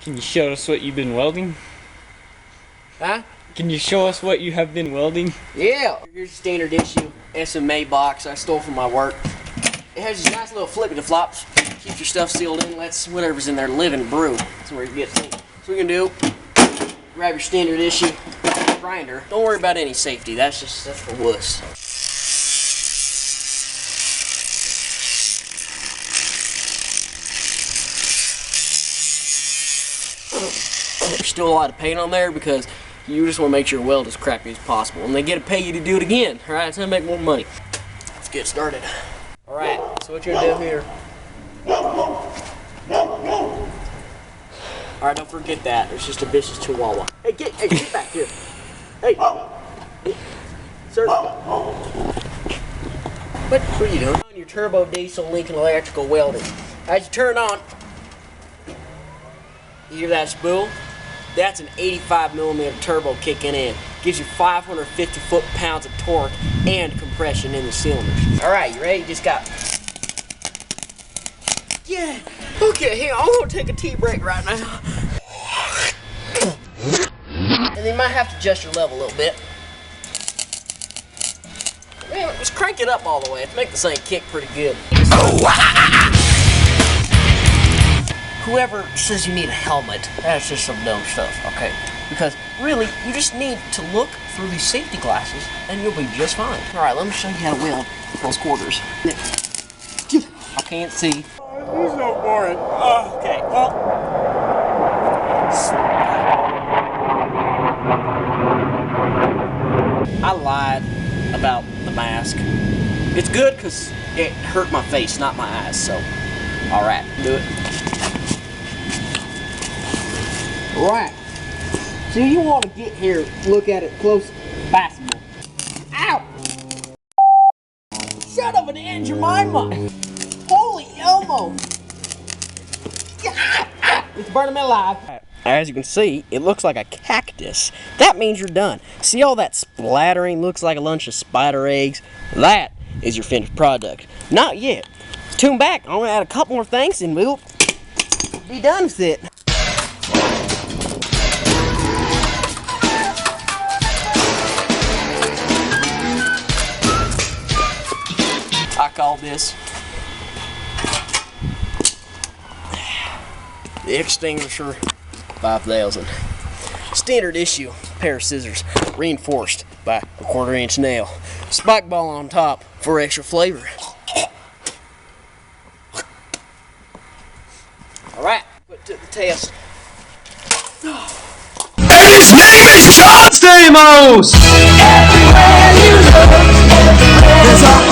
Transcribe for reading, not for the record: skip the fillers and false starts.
Can you show us what you've been welding? Huh? Can you show us what you have been welding? Yeah. Here's a standard issue SMA box I stole from my work. It has these nice little flippity flops. Keeps your stuff sealed in, lets whatever's in there live and brew. That's where you get things. So what you can do, grab your standard issue grinder. Don't worry about any safety. That's for wuss. There's still a lot of paint on there because you just want to make sure your weld is crappy as possible. And they get to pay you to do it again. Alright, that's how to make more money. Let's get started. Alright, so what you're going to do here. Alright, don't forget that. It's just a vicious chihuahua. Hey, get back here. Hey. Sir. What are you doing? On your turbo diesel Lincoln electrical welding. As you turn on, you hear that spool? That's an 85mm turbo kicking in. Gives you 550 foot-pounds of torque and compression in the cylinders. Alright, you ready? You just got... Yeah! Okay, here, I'm gonna take a tea break right now. And then you might have to adjust your level a little bit. Man, just crank it up all the way to make this thing kick pretty good. Whoever says you need a helmet, that's just some dumb stuff, okay? Because really, you just need to look through these safety glasses and you'll be just fine. Alright, let me show you how to weld close quarters. I can't see. This is so boring. Okay, well. I lied about the mask. It's good because it hurt my face, not my eyes, so. Alright, do it. Right. So you want to get here, look at it close as possible. Ow! Son of an Aunt Jemima! Holy Elmo! It's burning me alive. As you can see, it looks like a cactus. That means you're done. See all that splattering? Looks like a bunch of spider eggs. That is your finished product. Not yet. Tune back. I'm going to add a couple more things and we'll be done with it. I call this the Extinguisher 5000. Standard issue pair of scissors reinforced by a 1/4 inch nail. Spike ball on top for extra flavor. Alright, put it to the test. And his name is John Stamos! Everywhere you look, there's a